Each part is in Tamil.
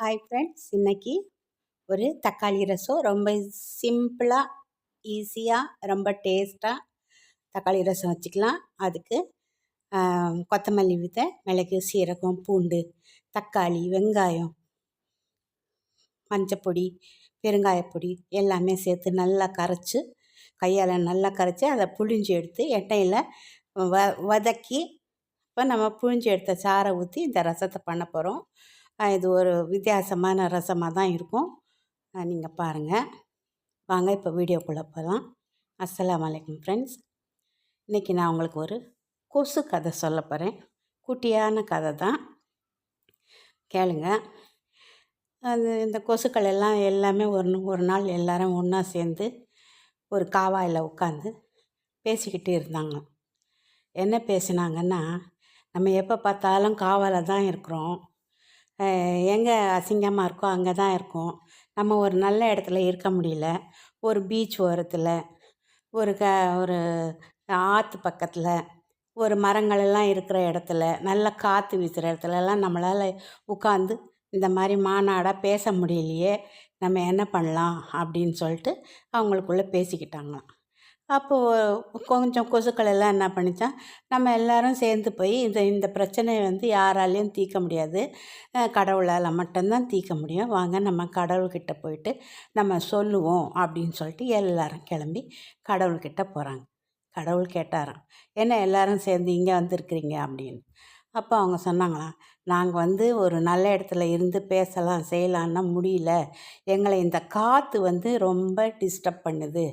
ஹாய் ஃப்ரெண்ட்ஸ், இன்னைக்கு ஒரு தக்காளி ரசம் ரொம்ப சிம்பிளாக, ஈஸியாக, ரொம்ப டேஸ்ட்டாக தக்காளி ரசம் வச்சுக்கலாம். அதுக்கு கொத்தமல்லி விதை, மிளகு, சீரகம், பூண்டு, தக்காளி, வெங்காயம், மஞ்சப்பொடி, பெருங்காயப்பொடி எல்லாமே சேர்த்து நல்லா கரைச்சி, கையால் நல்லா கரைச்சி அதை புழிஞ்சு எடுத்து எண்ணெயில் வதக்கி, இப்போ நம்ம புழிஞ்சு எடுத்த சாறை ஊற்றி இந்த ரசத்தை பண்ண போகிறோம். இது ஒரு வித்தியாசமான ரசமாக தான் இருக்கும். நீங்கள் பாருங்கள். வாங்க இப்போ வீடியோக்குள்ளே போகலாம். அஸ்ஸலாமு அலைக்கும் ஃப்ரெண்ட்ஸ். இன்றைக்கி நான் உங்களுக்கு ஒரு கொசு கதை சொல்ல போகிறேன். குட்டியான கதை தான், கேளுங்க. இந்த கொசுக்கள் எல்லாமே ஒரு நாள் எல்லாரும் ஒன்றா சேர்ந்து ஒரு காவாயில் உட்காந்து பேசிக்கிட்டு இருந்தாங்க. என்ன பேசினாங்கன்னா, நம்ம எப்போ பார்த்தாலும் காவாயில் தான் இருக்கிறோம், எங்கே அசிங்கமாக இருக்கோ அங்கே தான் இருக்கோம், நம்ம ஒரு நல்ல இடத்துல இருக்க முடியல. ஒரு பீச் ஓரத்தில், ஒரு ஆற்று பக்கத்தில், ஒரு மரங்களெல்லாம் இருக்கிற இடத்துல, நல்ல காற்று வீசுகிற இடத்துலலாம் நம்மளால் உட்காந்து இந்த மாதிரி மாநாடாக பேச முடியலையே, நம்ம என்ன பண்ணலாம் அப்படின்னு சொல்லிட்டு அவங்களுக்குள்ளே பேசிக்கிட்டாங்களாம். அப்போது கொஞ்சம் கொசுக்கள் எல்லாம் என்ன பண்ணிச்சான், நம்ம எல்லோரும் சேர்ந்து போய் இந்த பிரச்சனையை யாராலையும் தீர்க்க முடியாது, கடவுளால் மட்டும்தான் தீர்க்க முடியும், வாங்க நம்ம கடவுள்கிட்ட போயிட்டு நம்ம சொல்லுவோம் அப்படின்னு சொல்லிட்டு எல்லோரும் கிளம்பி கடவுள்கிட்ட போகிறாங்க. கடவுள் கேட்டாராம், என்ன எல்லோரும் சேர்ந்து இங்கே வந்திருக்கிறீங்க அப்படின்னு. அப்போ அவங்க சொன்னாங்களாம், நாங்கள் ஒரு நல்ல இடத்துல இருந்து பேசலாம் செய்யலான்னா முடியல, எங்களை இந்த காற்று ரொம்ப டிஸ்டர்ப் பண்ணுது,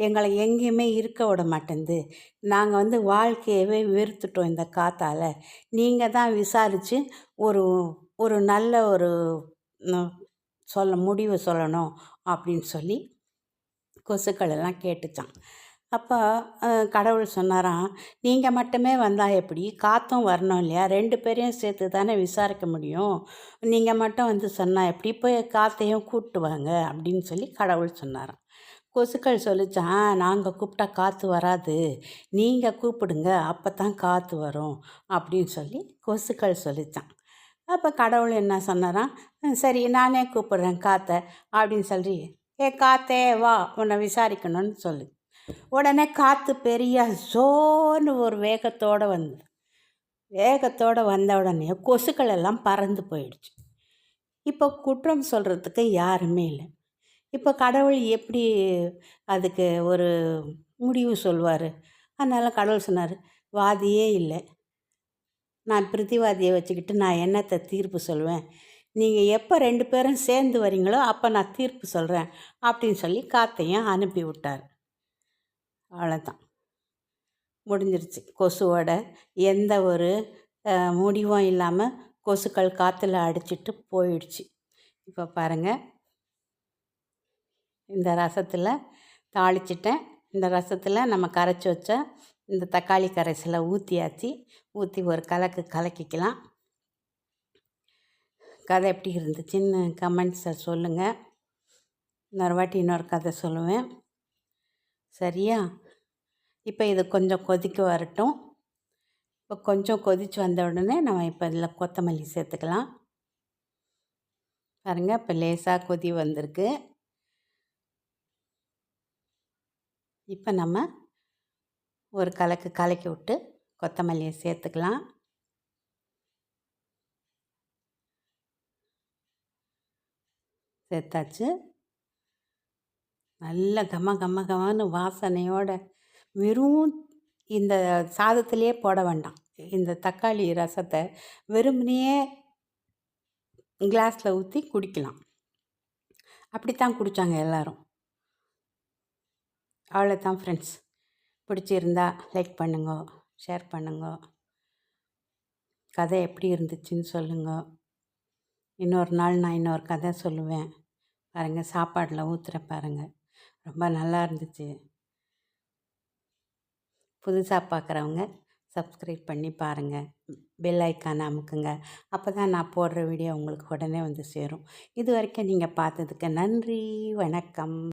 எங்களை எங்கேயுமே இருக்க விட மாட்டேங்குது, நாங்கள் வாழ்க்கையவே வெறுத்துட்டோம் இந்த காற்றால், நீங்கள் தான் விசாரித்து ஒரு ஒரு நல்ல ஒரு முடிவு சொல்லணும் அப்படின்னு சொல்லி கொசுக்கள் எல்லாம் கேட்டுச்சான். அப்போ கடவுள் சொன்னாராம், நீங்கள் மட்டுமே வந்தால் எப்படி, காற்றும் வரணும் இல்லையா, 2 பேரையும் சேர்த்து தானே விசாரிக்க முடியும், நீங்கள் மட்டும் சொன்னால் எப்படி, போய் காற்றையும் கூப்பிட்டு வாங்க அப்படின்னு சொல்லி கடவுள் சொன்னாராம். கொசுக்கள் சொல்லிச்சான், நாங்கள் கூப்பிட்டா காற்று வராது, நீங்கள் கூப்பிடுங்க அப்போ தான் காற்று வரும் அப்படின்னு சொல்லி கொசுக்கள் சொல்லித்தான். அப்போ கடவுள் என்ன சொன்னாராம், சரி நானே கூப்பிட்றேன் காற்றை அப்படின்னு சொல்லி, காற்றே வா உன்னை விசாரிக்கணும்னு சொல்லு. உடனே காற்று பெரிய ஜோன்னு ஒரு வேகத்தோடு வந்த உடனே கொசுக்கள் எல்லாம் பறந்து போயிடுச்சு. இப்போ குற்றம் சொல்கிறதுக்கு யாருமே இல்லை. இப்போ கடவுள் எப்படி அதுக்கு ஒரு முடிவு சொல்வார்? அதனால் கடவுள் சொன்னார், வாதியே இல்லை, நான் பிரதிவாதியை வச்சுக்கிட்டு நான் என்னத்தை தீர்ப்பு சொல்வேன், நீங்கள் எப்போ 2 பேரும் சேர்ந்து வரீங்களோ அப்போ நான் தீர்ப்பு சொல்கிறேன் அப்படின்னு சொல்லி காற்றையும் அனுப்பி விட்டார். அவ்வளோதான், முடிஞ்சிருச்சு. கொசுவோட எந்த ஒரு முடிவும் இல்லாமல் கொசுக்கள் காற்றுல அடிச்சிட்டு போயிடுச்சு. இப்போ பாருங்கள், இந்த ரசத்தில் தாளிச்சிட்டேன். இந்த ரசத்தில் நம்ம கரைச்சி வச்ச இந்த தக்காளி கரைசலை ஊற்றி ஒரு கலக்கிக்கலாம். கதை எப்படி இருந்துச்சுன்னு கமெண்ட்ஸை சொல்லுங்கள். இன்னொரு கதை சொல்லுவேன், சரியா? இப்போ இது கொஞ்சம் கொதிக்க வரட்டும். இப்போ கொஞ்சம் கொதித்து வந்த உடனே நம்ம இப்போ இதில் கொத்தமல்லி சேர்த்துக்கலாம். பாருங்கள், இப்போ லேசாக கொதி வந்திருக்கு. இப்போ நம்ம ஒரு கலக்கி விட்டு கொத்தமல்லியை சேர்த்துக்கலாம். சேர்த்தாச்சு. நல்ல கமன்னு வாசனையோட, வெறும் இந்த சாதத்திலே போட வேண்டாம், இந்த தக்காளி ரசத்தை வெறுமனையே கிளாஸில் ஊற்றி குடிக்கலாம். அப்படித்தான் குடித்தாங்க எல்லோரும். அவ்வளோதான் ஃப்ரெண்ட்ஸ். பிடிச்சிருந்தா லைக் பண்ணுங்க, ஷேர் பண்ணுங்க, கதை எப்படி இருந்துச்சுன்னு சொல்லுங்க. இன்னொரு நாள் நான் இன்னொரு கதை சொல்லுவேன். பாருங்கள், சாப்பாடில் ஊற்றுற பாருங்கள், ரொம்ப நல்லா இருந்துச்சு. புதுசாக பார்க்குறவங்க சப்ஸ்கிரைப் பண்ணி பாருங்கள், பெல் ஐக்கானை அமுக்குங்க, அப்போ தான் நான் போடுற வீடியோ உங்களுக்கு உடனே சேரும். இது வரைக்கும் நீங்கள் பார்த்ததுக்கு நன்றி, வணக்கம்.